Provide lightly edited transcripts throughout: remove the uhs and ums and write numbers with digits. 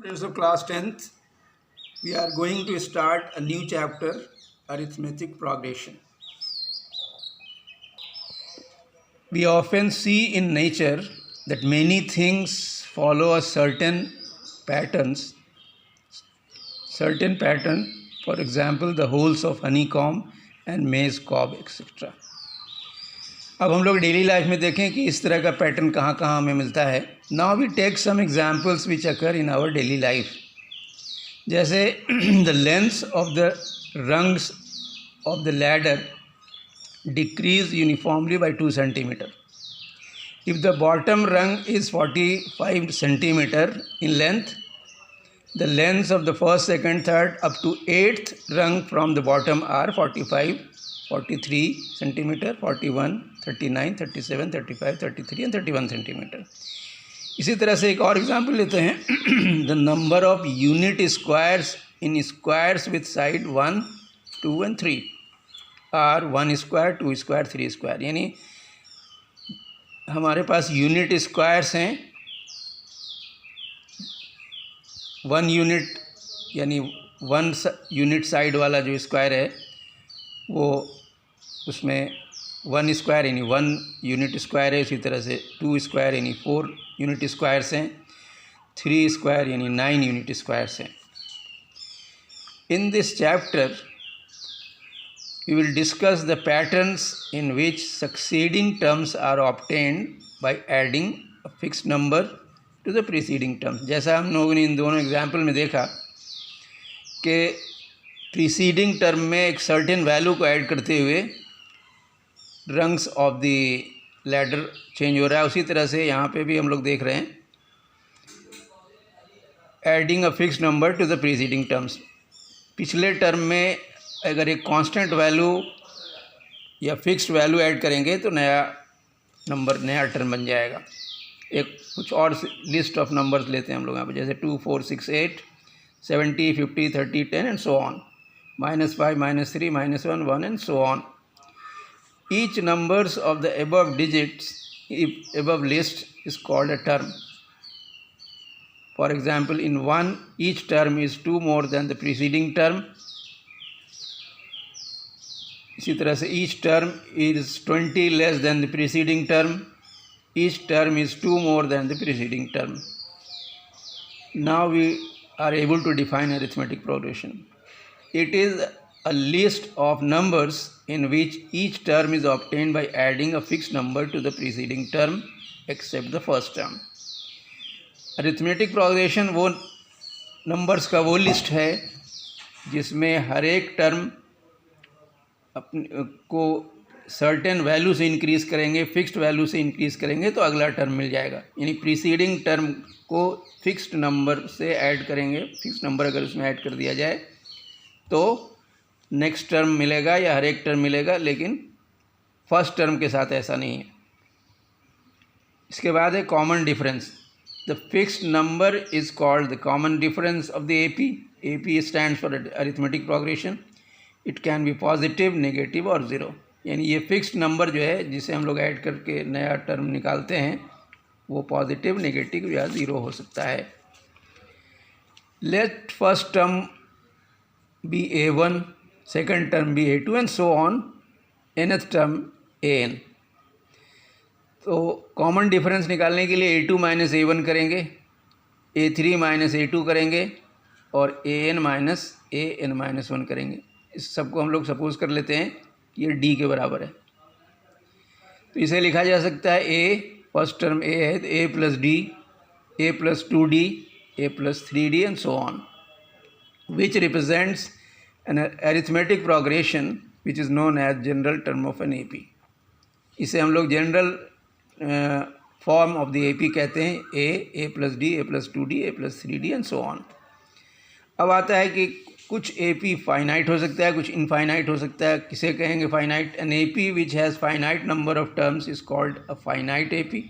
Students of class 10th, we are going to start a new chapter, arithmetic progression. We often see in nature that many things follow a certain pattern. For example, the holes of honeycomb and maize cob, etc. अब हम लोग daily life में देखें कि इस तरह का pattern कहाँ कहाँ हमें मिलता है. Now we take some examples which occur in our daily life. जैसे the length of the rungs of the ladder decrease uniformly by 2 centimeter. If the bottom rung is 45 centimeter in length, the lengths of the first, second, third up to 8th rung from the bottom are 45, 43 centimeter, 41, 39, 37, 35, 33 and 31 centimeter. इसी तरह से एक और example लेते हैं. The number of unit squares in squares with side 1, 2 and 3 are 1 square, 2 square, 3 square. यानी हमारे पास unit squares हैं. 1 यूनिट यानी 1 यूनिट साइड वाला जो स्क्वायर है वो उसमें 1 स्क्वायर यानी 1 यूनिट स्क्वायर है. इसी तरह से 2 स्क्वायर यानी 4 यूनिट स्क्वायर्स हैं. 3 स्क्वायर यानी 9 यूनिट स्क्वायर्स हैं. In this chapter we will discuss the patterns in which succeeding terms are obtained by adding a fixed number to the preceding term. जैसा हम लोगों ने इन दोनों एग्जाम्पल में देखा कि preceding term में एक certain value को ऐड करते हुए rungs of the ladder change हो रहा है. उसी तरह से यहाँ पे भी हम लोग देख रहे हैं adding a fixed number to the preceding terms. पिछले टर्म में अगर एक कांस्टेंट वैल्यू या फिक्स्ड वैल्यू ऐड करेंगे तो नया नंबर, नया टर्म बन जाएगा. एक कुछ और लिस्ट ऑफ नंबर्स लेते हैं हम लोग यहाँ पे. जैसे 2, 4, 6, 8, 70, 50, 30, 10 and so on. -5, -3, -1, 1 and so on. Each numbers of the above digits, above list is called a term. For example, in 1, each term is 2 more than the preceding term. इसी तरह से each term is 20 less than the preceding term. Each term is 2 more than the preceding term. Now we are able to define arithmetic progression. It is a list of numbers in which each term is obtained by adding a fixed number to the preceding term except the first term. Arithmetic progression वो numbers का वो list है जिसमें हर एक term अपने को certain value से increase करेंगे, फिक्स्ड वैल्यू से इंक्रीज़ करेंगे तो अगला टर्म मिल जाएगा. यानी प्रीसीडिंग टर्म को फिक्स्ड नंबर से ऐड करेंगे. फिक्स्ड नंबर अगर उसमें ऐड कर दिया जाए तो नेक्स्ट टर्म मिलेगा या हर एक टर्म मिलेगा, लेकिन फर्स्ट टर्म के साथ ऐसा नहीं है. इसके बाद है common difference. The fixed number is called the common difference of the AP. AP stands for arithmetic progression. It can be positive, negative और ज़ीरो. यानी ये फिक्स्ड नंबर जो है जिसे हम लोग ऐड करके नया टर्म निकालते हैं वो पॉजिटिव, नेगेटिव या ज़ीरो हो सकता है. Let first term be A1, second term be A2 and so on. nth term AN. तो कॉमन डिफरेंस निकालने के लिए A2 - A1 करेंगे, A3 - A2 करेंगे और AN - AN-1 करेंगे. इस सबको हम लोग सपोज कर लेते हैं कि ये D के बराबर है. तो इसे लिखा जा सकता है A, फर्स्ट टर्म A है तो A + D, A + 2D, A + 3D and so on, which represents an arithmetic progression which is known as general term of an AP. इसे हम लोग general form of the AP कहते हैं. A + D, A + 2D, A + 3D and so on. अब आता है कि कुछ AP फाइनाइट हो सकता है, कुछ इनफाइनाइट हो सकता है. किसे कहेंगे finite? An AP which has finite number of terms is called a finite AP.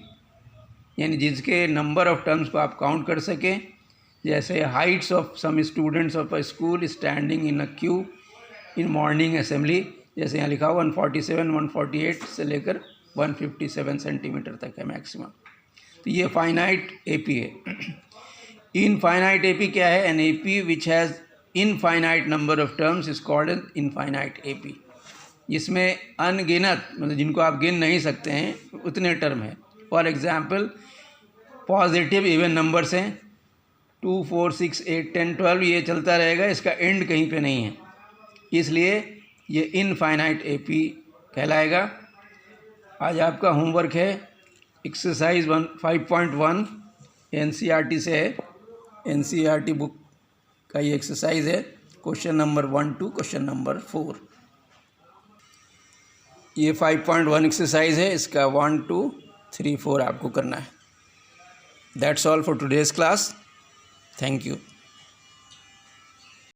यानी जिसके नंबर ऑफ टर्म्स को आप काउंट कर सकें. जैसे heights of some students of a school standing in a queue in morning assembly. जैसे यहाँ लिखा हुआ 147, 148 से लेकर 157 सेंटीमीटर तक है मैक्सिमम. तो ये फाइनाइट AP है. इनफाइनाइट एपी क्या है? An AP which has infinite number of terms is called an infinite AP, जिसमें अनगिनत मतलब जिनको आप गिन नहीं सकते हैं उतने टर्म हैं। For example positive even numbers हैं 2, 4, 6, 8, 10, 12, ये चलता रहेगा, इसका एंड कहीं पे नहीं है, इसलिए ये इनफाइनाइट एपी कहलाएगा। आज आपका होमवर्क है एक्सरसाइज 5.1 एनसीईआरटी से है, एनसीईआरटी बुक का ये एक्सरसाइज है, question number 1 to question number 4। ये 5.1 एक्सरसाइज है, इसका 1, 2, 3, 4 आपको करना है। That's all for today's class. Thank you.